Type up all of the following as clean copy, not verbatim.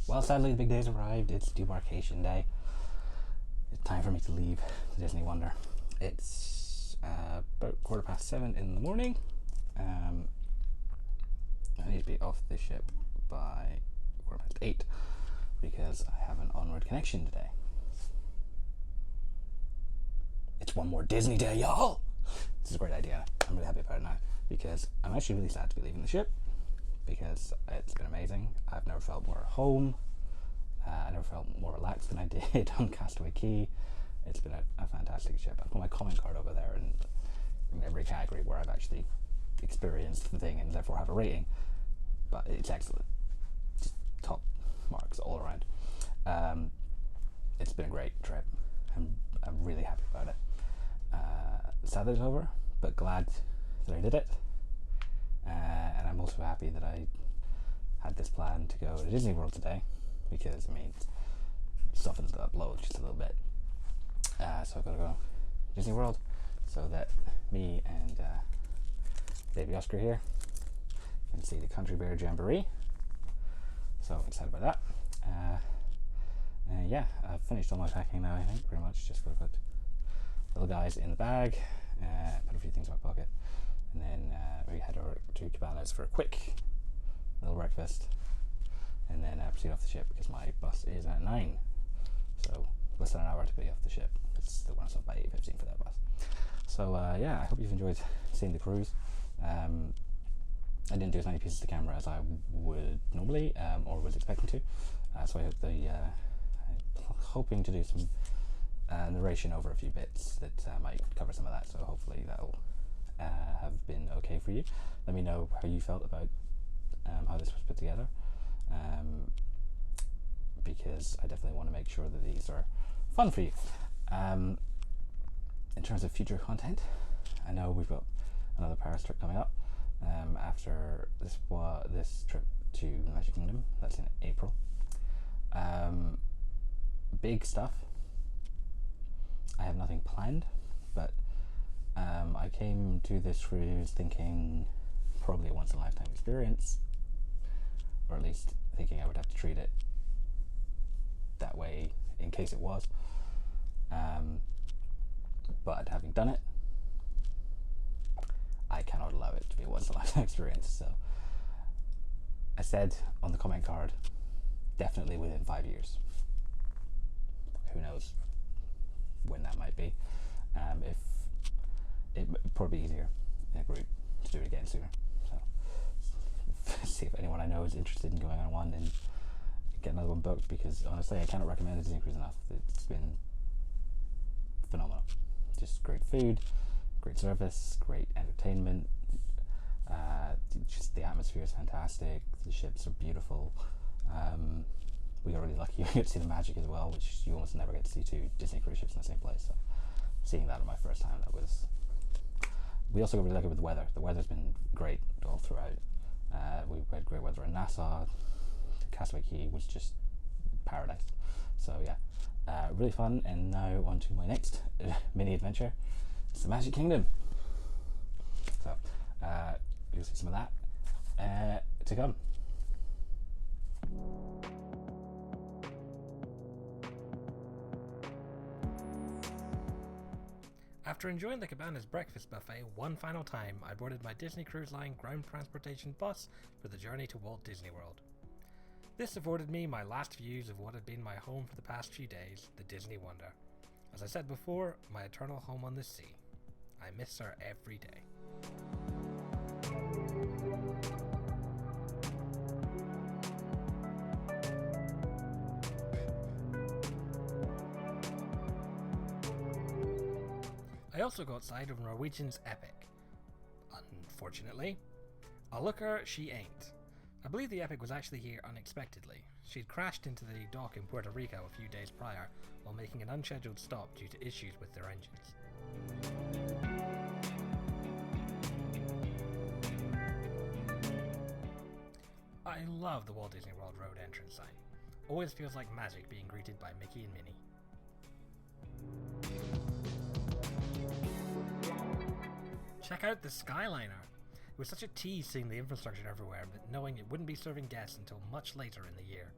Well, sadly, the big day's arrived. It's debarkation day. It's time for me to leave the Disney Wonder. It's about 7:15 in the morning. I need to be off the ship by 8:15 because I have an onward connection today. It's one more Disney day, y'all! This is a great idea. I'm really happy about it now because I'm actually really sad to be leaving the ship because it's been amazing. I've never felt more at home. I never felt more relaxed than I did on Castaway Cay. It's been a fantastic ship. I've got my comment card over there and in every category where I've actually experienced the thing and therefore have a rating. But it's excellent. Just top marks all around. It's been a great trip. I'm really happy about it. Sad that it's over, but glad that I did it. And I'm also happy that I had this plan to go to Disney World today because it means softens the upload just a little bit. So I've got to go to Disney World so that me and baby Oscar here can see the Country Bear Jamboree. So I'm excited about that. Yeah, I've finished all my packing now, I think, pretty much. Just got to put little guys in the bag, put a few things in my pocket, and then we head over to Cabanas for a quick little breakfast, and then proceed off the ship because my bus is at 9. So less than an hour to be off the ship. It's the one I saw by 8:15 for that bus. So yeah, I hope you've enjoyed seeing the cruise. I didn't do as many pieces of the camera as I would normally or was expecting to, so I hope hoping to do some narration over a few bits that might cover some of that, so hopefully that'll have been okay for you. Let me know how you felt about how this was put together, because I definitely want to make sure that these are fun for you. In terms of future content, I know we've got another Paris trip coming up after this trip to Magic Kingdom. That's in April. Big stuff. I have nothing planned, but I came to this cruise thinking probably a once in a lifetime experience, or at least thinking I would have to treat it that way in case it was. But having done it, I cannot allow it to be a once in a lifetime experience. So I said on the comment card, definitely within 5 years. Who knows when that might be. If it would probably be easier in a group to do it again sooner. So see if anyone I know is interested in going on one and get another one booked, because honestly I cannot recommend the Disney cruise enough. It's been phenomenal. Just great food, great service, great entertainment. Just the atmosphere is fantastic. The ships are beautiful. We got really lucky. We got to see the Magic as well, which you almost never get to see two Disney cruise ships in the same place. So seeing that on my first time, that was. We also got really lucky with the weather. The weather's been great all throughout. We had great weather in Nassau. Castaway Cay was just paradise. So yeah, really fun. And now on to my next mini adventure. It's the Magic Kingdom. So you'll see some of that to come. After enjoying the Cabanas breakfast buffet one final time, I boarded my Disney Cruise Line ground transportation bus for the journey to Walt Disney World. This afforded me my last views of what had been my home for the past few days, the Disney Wonder. As I said before, my eternal home on the sea. I miss her every day. I also got sight of Norwegian's Epic. Unfortunately, a looker she ain't. I believe the Epic was actually here unexpectedly. She'd crashed into the dock in Puerto Rico a few days prior while making an unscheduled stop due to issues with their engines. I love the Walt Disney World Road entrance sign. Always feels like magic being greeted by Mickey and Minnie. Check out the Skyliner. It was such a tease seeing the infrastructure everywhere, but knowing it wouldn't be serving guests until much later in the year.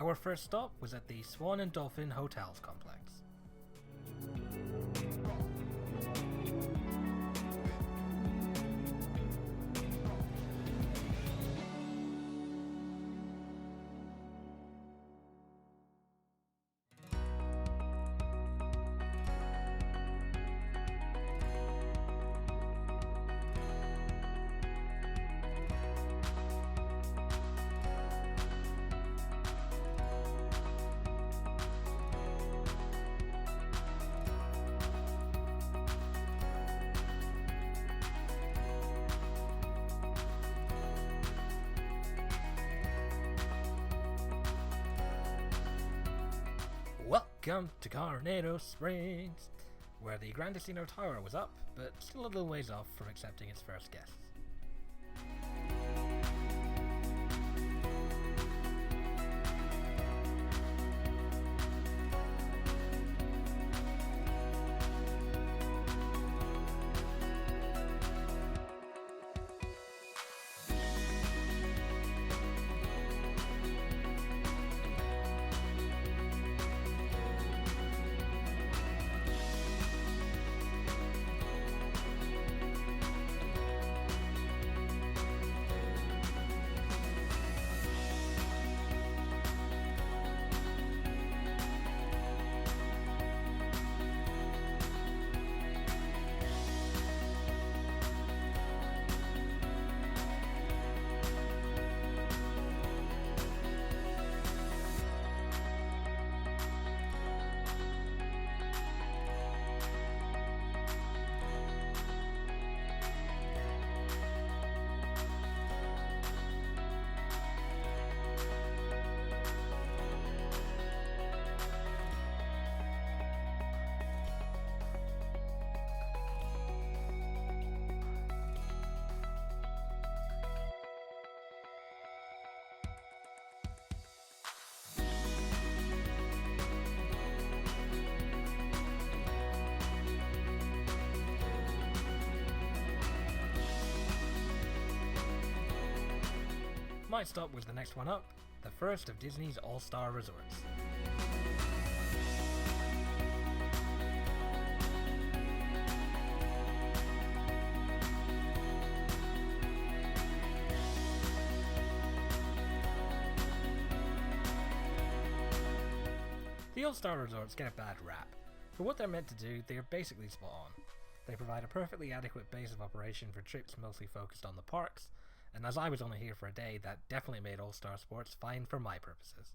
Our first stop was at the Swan and Dolphin Hotels complex. Welcome to Coronado Springs, where the Grand Casino Tower was up, but still a little ways off from accepting its first guests. My stop was the next one up, the first of Disney's All-Star Resorts. The All-Star Resorts get a bad rap. For what they're meant to do, they are basically spot on. They provide a perfectly adequate base of operation for trips mostly focused on the parks, and as I was only here for a day, that definitely made All-Star Sports fine for my purposes.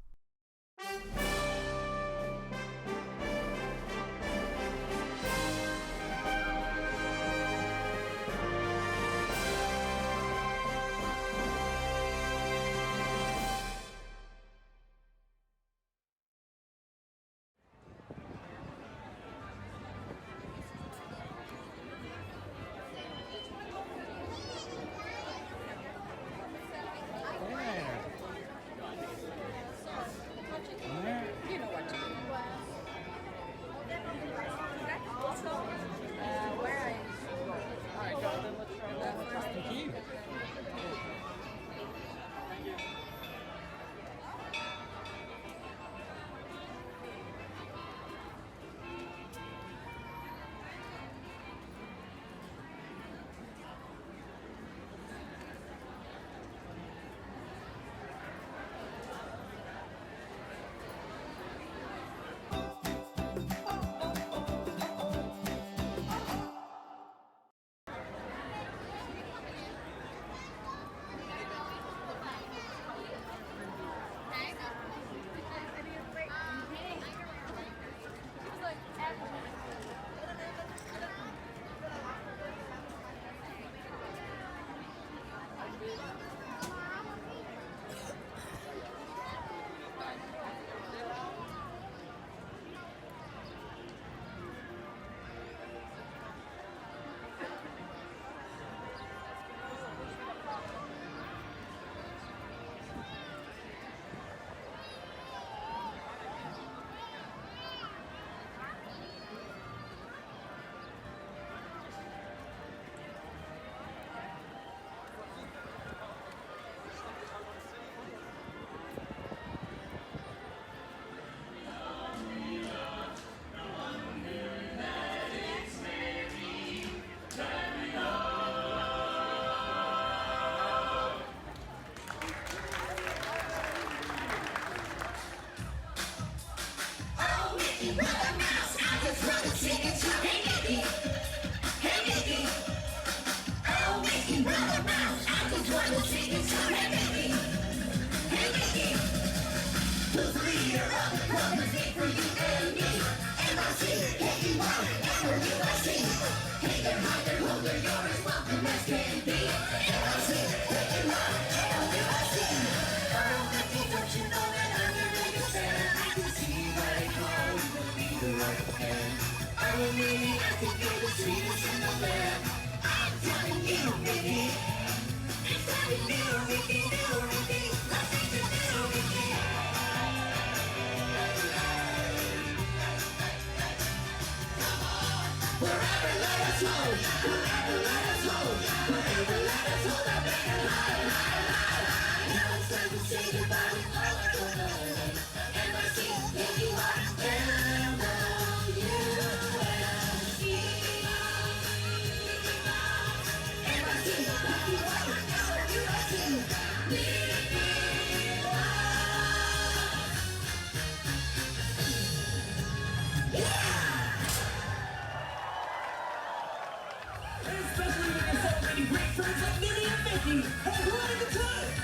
Especially when you're celebrating great friends like Minnie and Mickey. Have a good time.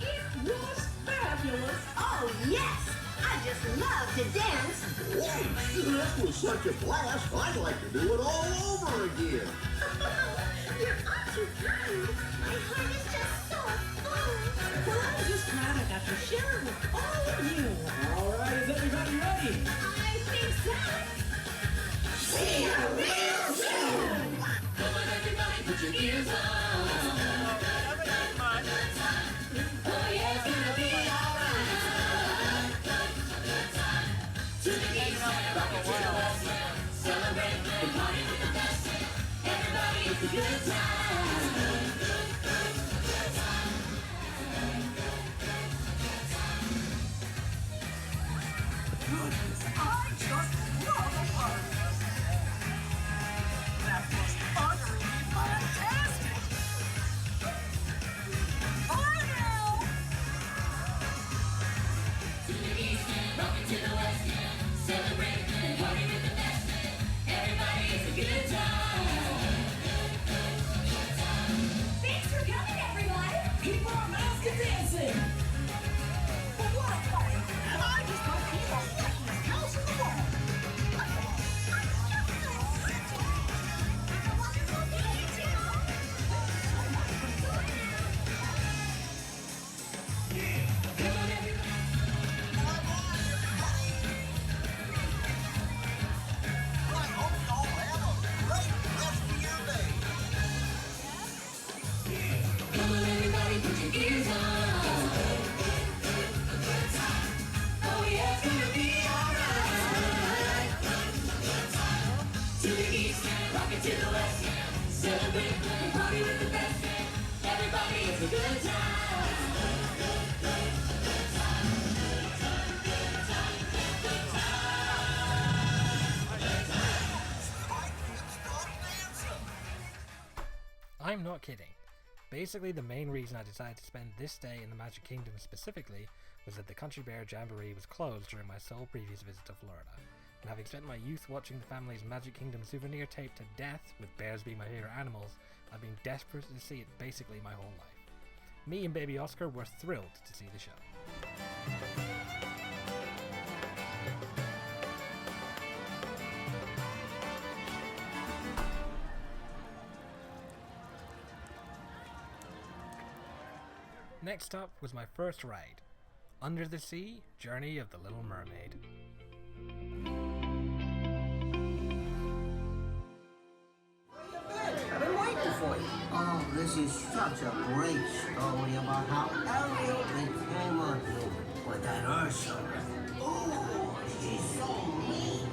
It was fabulous. Oh, yes! I just love to dance. Boy, that was such a blast. I'd like to do it all over again. You're not too kind. My heart is just so full. Well, I'm just glad I got to share it with all of you. All right, is everybody ready? I think so. See you real soon. Come on, everybody, put your ears on. Oh, yeah, it's gonna be alright. To the east side, rockin' to the west side. Celebrate and party with the best. Everybody, it's a good time. Goodness, I just love a party. That was utterly fantastic. Bye now. To the east end, rockin' to the west end. Celebrate and party with the best. Everybody, it's a good time. Thanks for coming, everyone. Keep on masking dancing. But what a party. I just want to be the luckiest house in the world. Wonderful day, Come on, everybody. I hope y'all have a great rest of your day. Come on, everybody, put your ears on. Oh, yeah, it's gonna be alright. To the east end, rockin' to the west end. Celebrate and party with the best. Everybody, it's a good time. I'm not kidding. Basically, the main reason I decided to spend this day in the Magic Kingdom specifically was that the Country Bear Jamboree was closed during my sole previous visit to Florida. And having spent my youth watching the family's Magic Kingdom souvenir tape to death, with bears being my favourite animals, I've been desperate to see it basically my whole life. Me and baby Oscar were thrilled to see the show. Next up was my first ride, Under the Sea, Journey of the Little Mermaid. I've been waiting for you. Oh, this is such a great story about how Ariel became a human. But that Ursula, oh, she's so mean.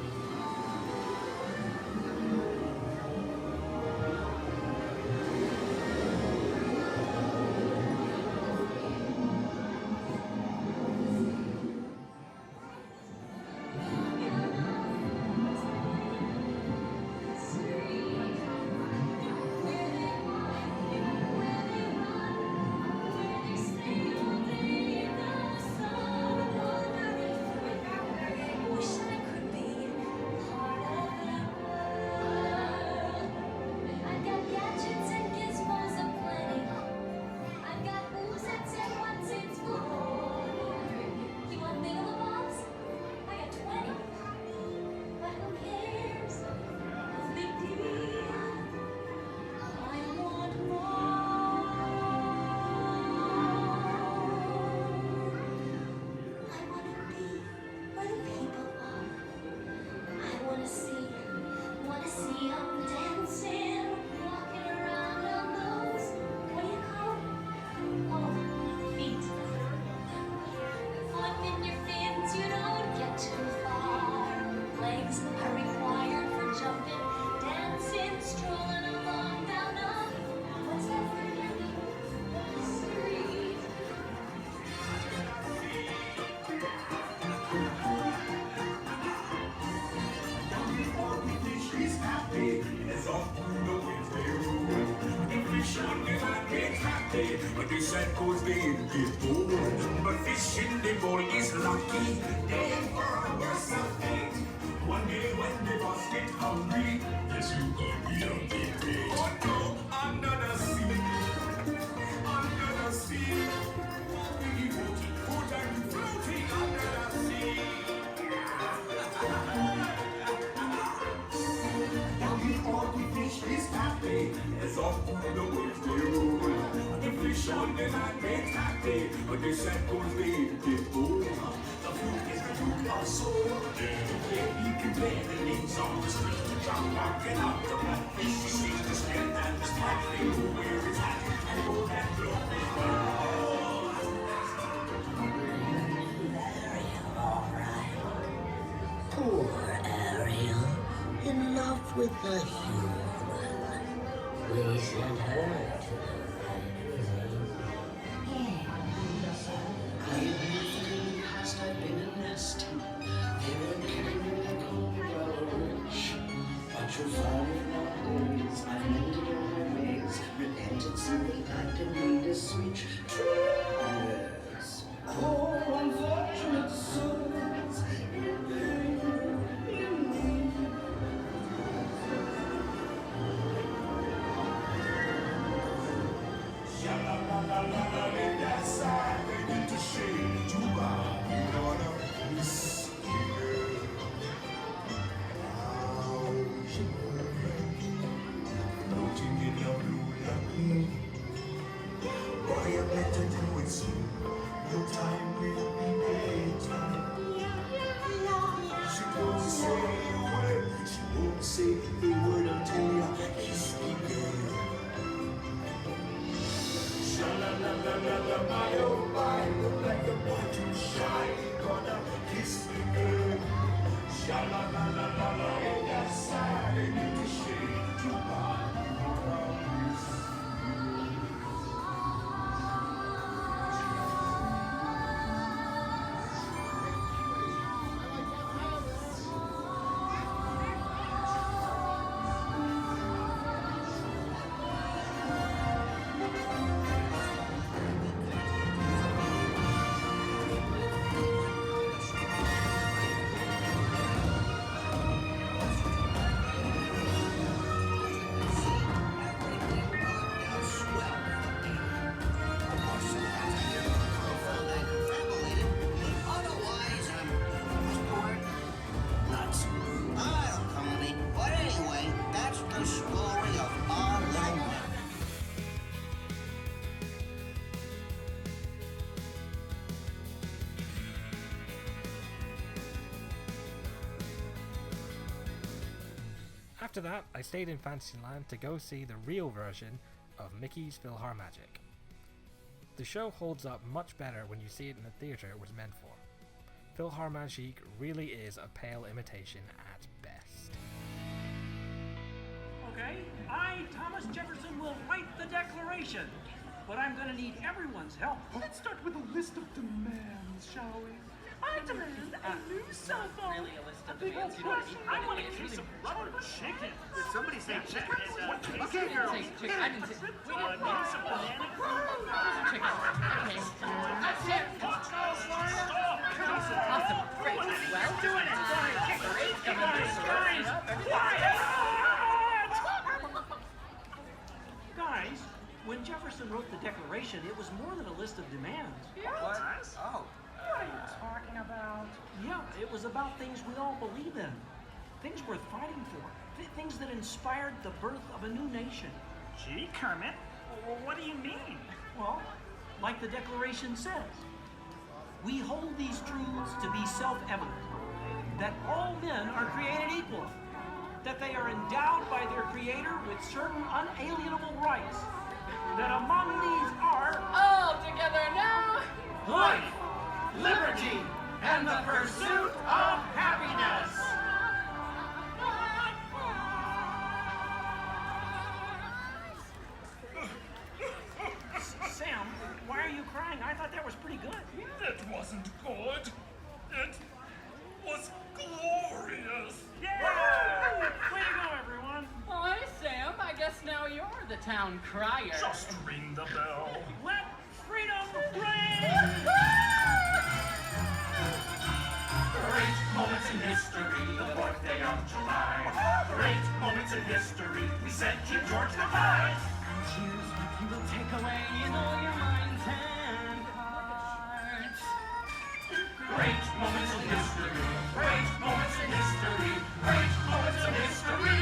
wanna see 'em dancing, walking around on those, what do you call 'em? Oh, feet. Flipping your fins, you don't get too far. Legs are required for jumping, dancing, strolling along down a, what's that street? She's happy as often the winds they roll. The fish on the land gets happy, but the sad goes they get bored. But fish in the bowl is lucky, they forever something. One day when the boss get hungry, yes you gonna be on the way. Oh no, under the sea, under the sea. Biggie boaty, boat and floating under the sea. All the fish is happy as often the waves they roll. The fish on the land gets happy, but the sad goes they get bored. The fruit is the food of soul. He can play the names on the street. Jump walking up the blackfish. He sees the skin and the spot. They know where it's at and go that Poor Ariel, in love with the human. We sent her to the magazine. I have in the past, I've been a nasty, very kind coach. But you're following nowadays, I've mended all my ways. Repentance in the act and made a switch. Yes. Oh, unfortunate souls, in pain, in need. Sha-la-la-la-la-la, in that side, they need to shade to bow. You wanna miss floating in your blue lagoon. Boy, you better do it soon. Your time will be daytime. She won't say a word. She won't say a word until you kiss the girl. Sha-la-la-la-la-la, my oh my, look like the boy too shy. Gonna kiss the girl. Sha-la-la-la-la-la, in that side, they need to shade to buy. Otherwise, bored. Nuts. I'll come with me. But anyway, that's the story of our little man. After that, I stayed in Fantasyland to go see the real version of Mickey's PhilharMagic. The show holds up much better when you see it in the theatre it was meant for. PhilharMagic really is a pale imitation at best. Okay, I, Thomas Jefferson, will write the Declaration, but I'm gonna need everyone's help. Let's start with a list of demands, shall we? I demand a new cell phone. Really a list of big demands? old brush. I want to eat some rubber chicken. Did somebody say chicken? Okay, girls. I didn't say, we didn't Some banana. chicken. Okay. That's it. Awesome. Great. Well, doing it. Great. Guys, when Jefferson wrote the Declaration, it was more than a list of demands. What? Oh. What are you talking about? Yeah, it was about things we all believe in. Things worth fighting for. Things that inspired the birth of a new nation. Gee, Kermit. Well, what do you mean? Well, like the Declaration says, we hold these truths to be self-evident. that all men are created equal, that they are endowed by their Creator with certain unalienable rights, that among these are All together now. life, liberty, and the pursuit of happiness. Sam, why are you crying? I thought that was pretty good. It wasn't good. It was glorious. Yeah! Way to go, everyone. Oh, hey, Sam. I guess now you're the town crier. Just ring the bell. Let freedom ring! Great moments in history, the 4th day of July. Great moments in history, we said King George the Fifth. Here's what you will take away in all your minds and hearts. Great moments in history, great moments in history, great moments in history.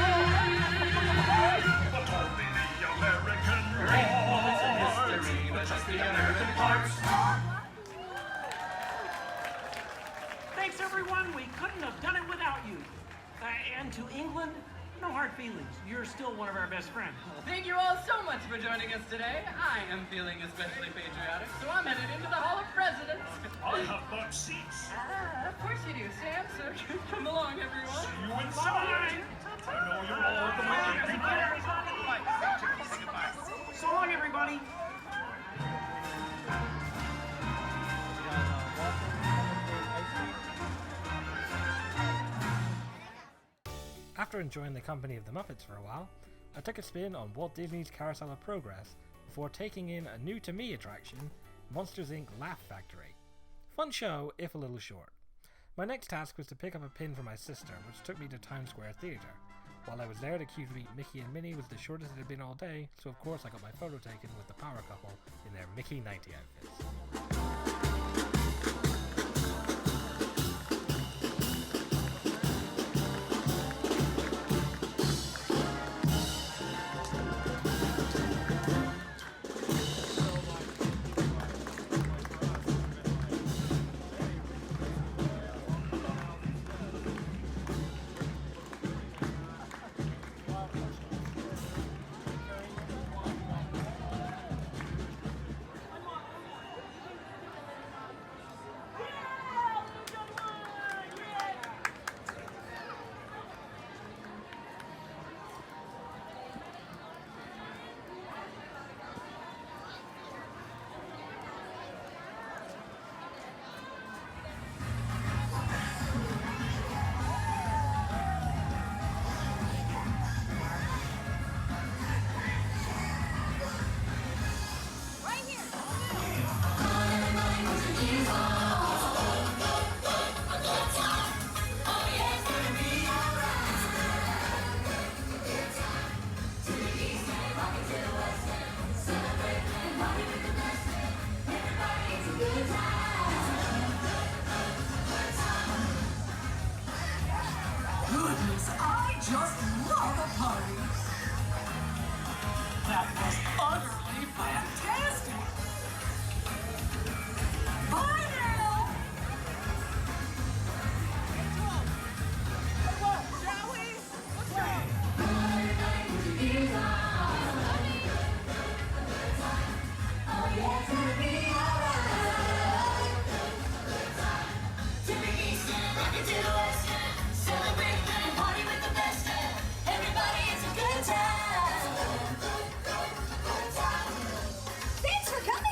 But only the American Great moments in part. history, but just the American parts. Thanks, everyone. We couldn't have done it without you. And to England, no hard feelings. You're still one of our best friends. Thank you all so much for joining us today. I am feeling especially patriotic, so I'm headed into the Hall of Presidents. I have bought seats. Of course you do, Sam, so come along, everyone. See you inside. I know you're all the way. So long, everybody. After enjoying the company of the Muppets for a while, I took a spin on Walt Disney's Carousel of Progress before taking in a new to me attraction, Monsters Inc. Laugh Factory. Fun show, if a little short. My next task was to pick up a pin for my sister, which took me to Times Square Theatre. While I was there, the queue to meet Mickey and Minnie was the shortest it had been all day, so of course I got my photo taken with the power couple in their Mickey 90 outfits. Goodness, I just love a party. That was utterly fantastic. Bye now. Shall we? Let's go. Thanks for coming.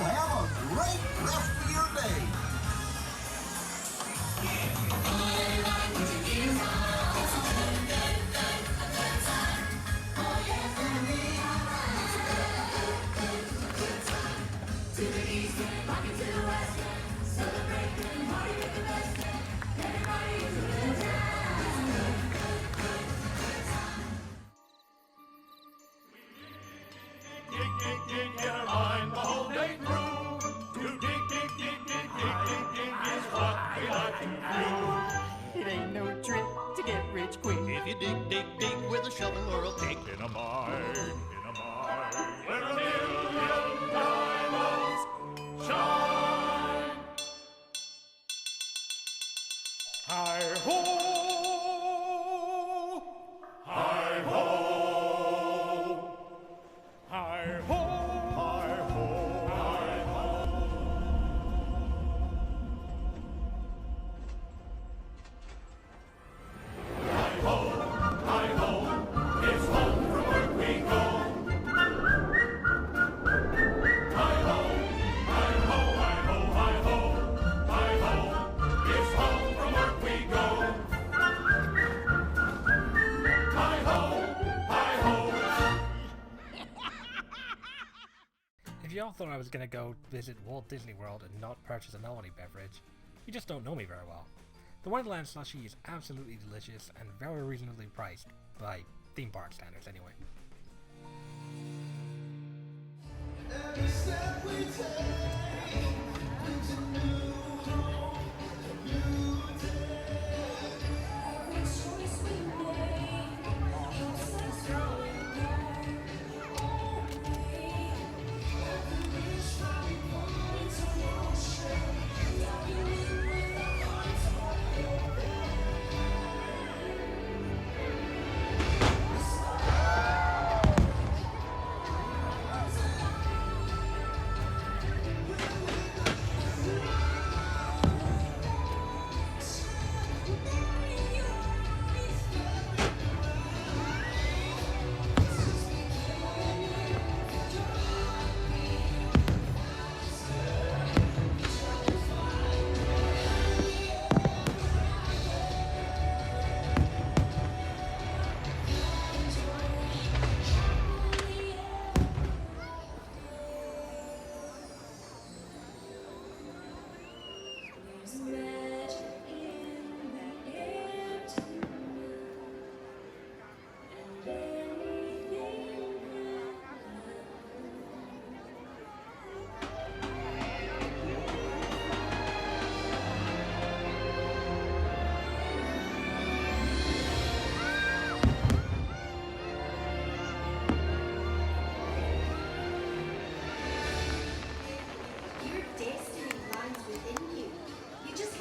have a great rest of your day. Dig, dig, dig in our mind the whole day through. To dig, dig, dig, dig, dig, dig, dig is what we like to do. It ain't no trick to get rich quick. If you dig, dig, dig with a shovel or a pick. In a mine, where a million diamonds shine. Hi-ho! Hi-ho! Hi-ho! Hi-ho! Hi-ho! Hi-ho! Hi-ho! It's home from work we go. Hi-ho! Hi-ho! Hi-ho! Hi-ho! Hi-ho! It's home from work we go. Hi-ho! Hi-ho! If y'all thought I was gonna go visit Walt Disney World and not purchase a novelty beverage, you just don't know me very well. The Wonderland slushie is absolutely delicious and very reasonably priced, by theme park standards anyway. Every step we take leads a new home, a new day. Every choice we make helps us growing back. Like a wish from morning to ocean, diving in with our hearts open. There's magic in the air tonight, and anything can Your destiny lies within you. You just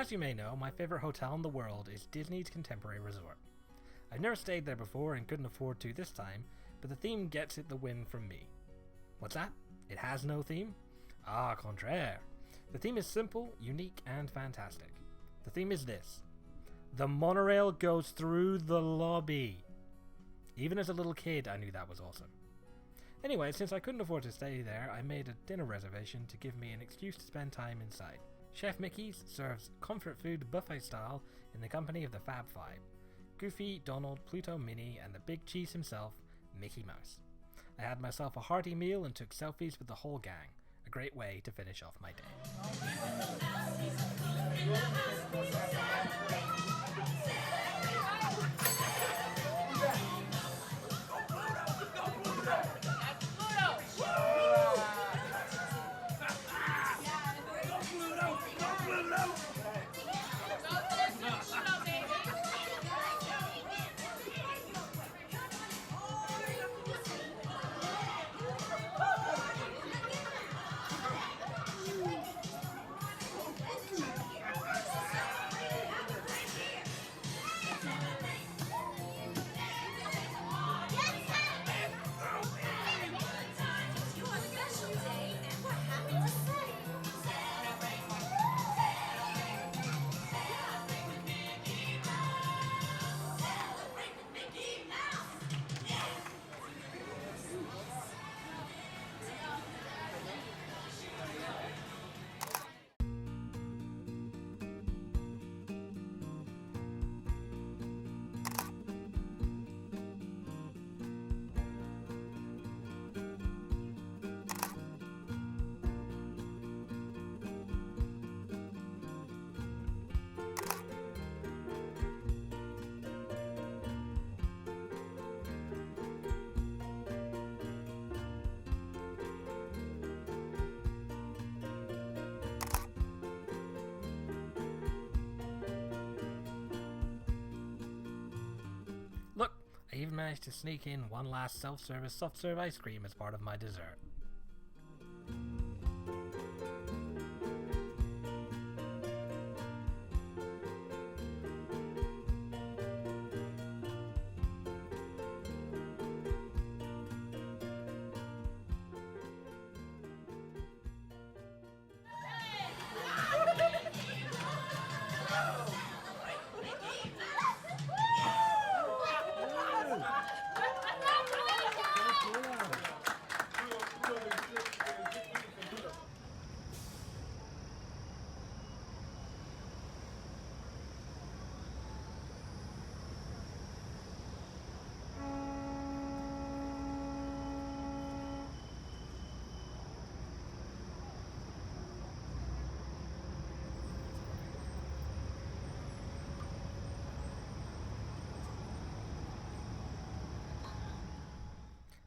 As you may know, my favourite hotel in the world is Disney's Contemporary Resort. I've never stayed there before and couldn't afford to this time, but the theme gets it the win from me. What's that? It has no theme? Ah, contraire. The theme is simple, unique, and fantastic. The theme is this. The monorail goes through the lobby. Even as a little kid, I knew that was awesome. Anyway, since I couldn't afford to stay there, I made a dinner reservation to give me an excuse to spend time inside. Chef Mickey's serves comfort food buffet style in the company of the Fab Five. Goofy, Donald, Pluto, Minnie, and the big cheese himself, Mickey Mouse. I had myself a hearty meal and took selfies with the whole gang. A great way to finish off my day. Look, I even managed to sneak in one last self-service soft-serve ice cream as part of my dessert.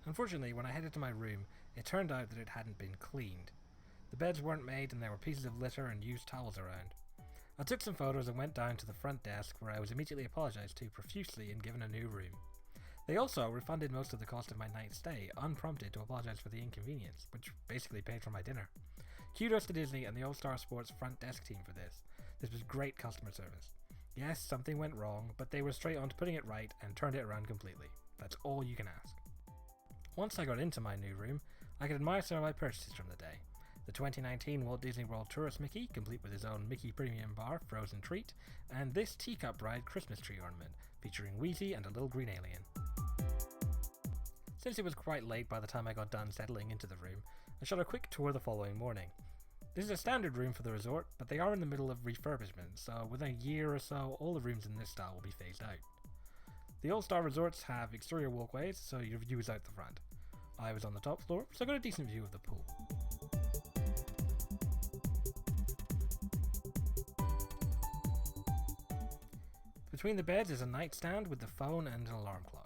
Unfortunately, when I headed to my room, it turned out that it hadn't been cleaned. The beds weren't made and there were pieces of litter and used towels around. I took some photos and went down to the front desk where I was immediately apologised to profusely and given a new room. They also refunded most of the cost of my night's stay, unprompted, to apologise for the inconvenience, which basically paid for my dinner. Kudos to Disney and the All-Star Sports front desk team for this. This was great customer service. Yes, something went wrong, but they were straight on to putting it right and turned it around completely. That's all you can ask. Once I got into my new room, I could admire some of my purchases from the day. The 2019 Walt Disney World Tourist Mickey, complete with his own Mickey Premium Bar Frozen Treat, and this Teacup Ride Christmas tree ornament, featuring Wheezy and a little green alien. Since it was quite late by the time I got done settling into the room, I shot a quick tour the following morning. This is a standard room for the resort, but they are in the middle of refurbishment, so within a year or so, all the rooms in this style will be phased out. The All-Star Resorts have exterior walkways, so your view is out the front. I was on the top floor, so I got a decent view of the pool. Between the beds is a nightstand with the phone and an alarm clock.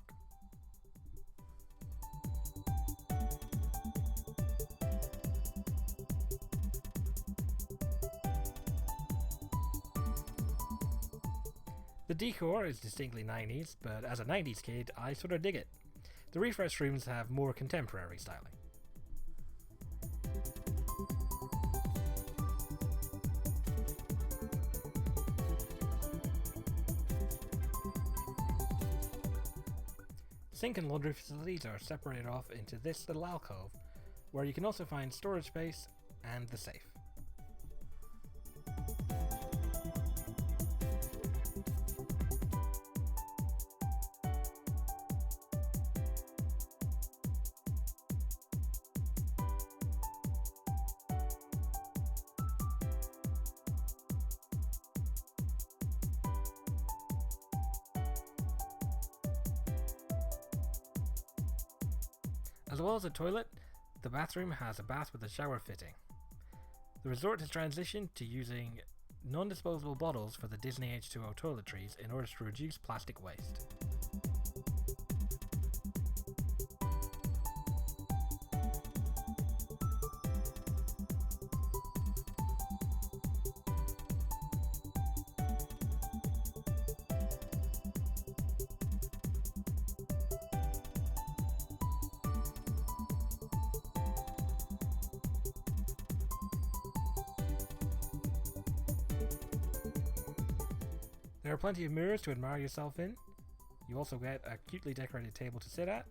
The decor is distinctly 90s, but as a 90s kid, I sort of dig it. The refresh rooms have more contemporary styling. Sink and laundry facilities are separated off into this little alcove, where you can also find storage space and the safe. As well as a toilet, the bathroom has a bath with a shower fitting. The resort has transitioned to using non-disposable bottles for the Disney H2O toiletries in order to reduce plastic waste. There are plenty of mirrors to admire yourself in. You also get a cutely decorated table to sit at.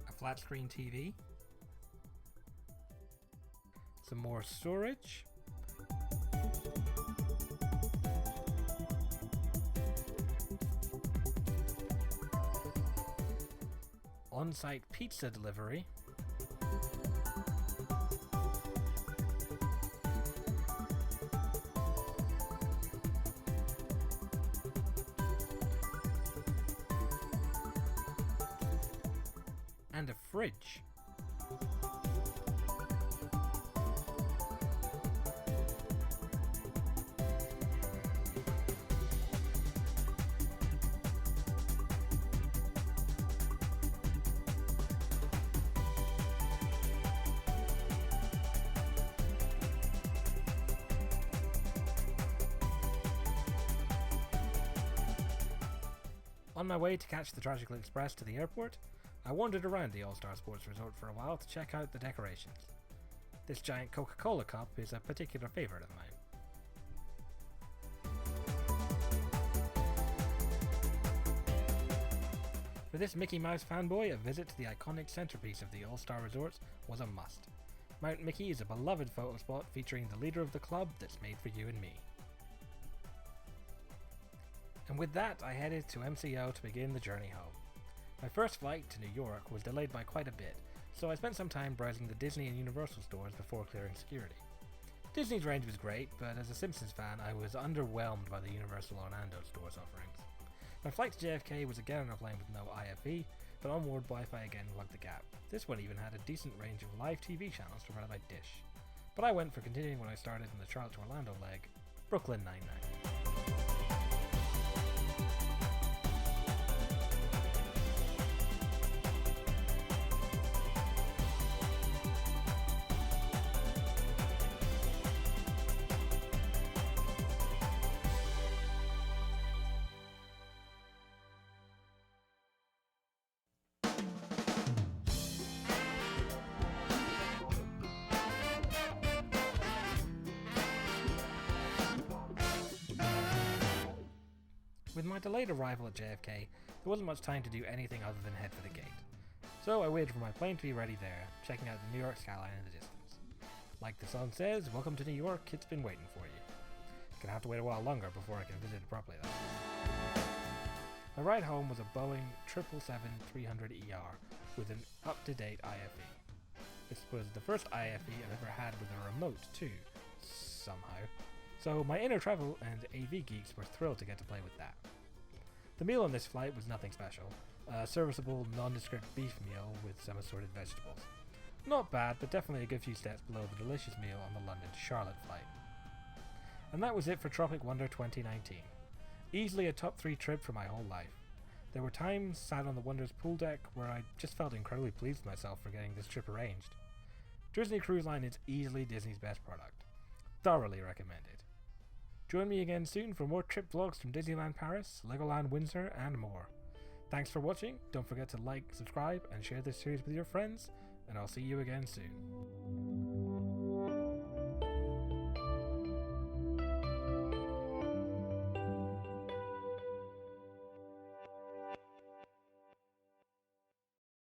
A flat screen TV. Some more storage. On-site pizza delivery. And a fridge. On my way to catch the Tragical Express to the airport, I wandered around the All-Star Sports Resort for a while to check out the decorations. This giant Coca-Cola cup is a particular favourite of mine. For this Mickey Mouse fanboy, a visit to the iconic centrepiece of the All-Star Resorts was a must. Mount Mickey is a beloved photo spot featuring the leader of the club that's made for you and me. And with that, I headed to MCO to begin the journey home. My first flight to New York was delayed by quite a bit, so I spent some time browsing the Disney and Universal stores before clearing security. Disney's range was great, but as a Simpsons fan, I was underwhelmed by the Universal Orlando store's offerings. My flight to JFK was again on a plane with no IFE, but onboard Wi-Fi again plugged the gap. This one even had a decent range of live TV channels provided by Dish. But I went for continuing when I started in the Charlotte to Orlando leg, Brooklyn Nine-Nine. With my delayed arrival at JFK, there wasn't much time to do anything other than head for the gate. So I waited for my plane to be ready there, checking out the New York skyline in the distance. Like the song says, welcome to New York, it's been waiting for you. Gonna have to wait a while longer before I can visit it properly though. My ride home was a Boeing 777-300ER with an up-to-date IFE. This was the first IFE I've ever had with a remote too, somehow. So my inner travel and AV geeks were thrilled to get to play with that. The meal on this flight was nothing special, a serviceable nondescript beef meal with some assorted vegetables. Not bad, but definitely a good few steps below the delicious meal on the London to Charlotte flight. And that was it for Tropic Wonder 2019. Easily a top 3 trip for my whole life. There were times sat on the Wonder's pool deck where I just felt incredibly pleased with myself for getting this trip arranged. Disney Cruise Line is easily Disney's best product. Thoroughly recommended. Join me again soon for more trip vlogs from Disneyland Paris, Legoland Windsor, and more. Thanks for watching, don't forget to like, subscribe, and share this series with your friends, and I'll see you again soon.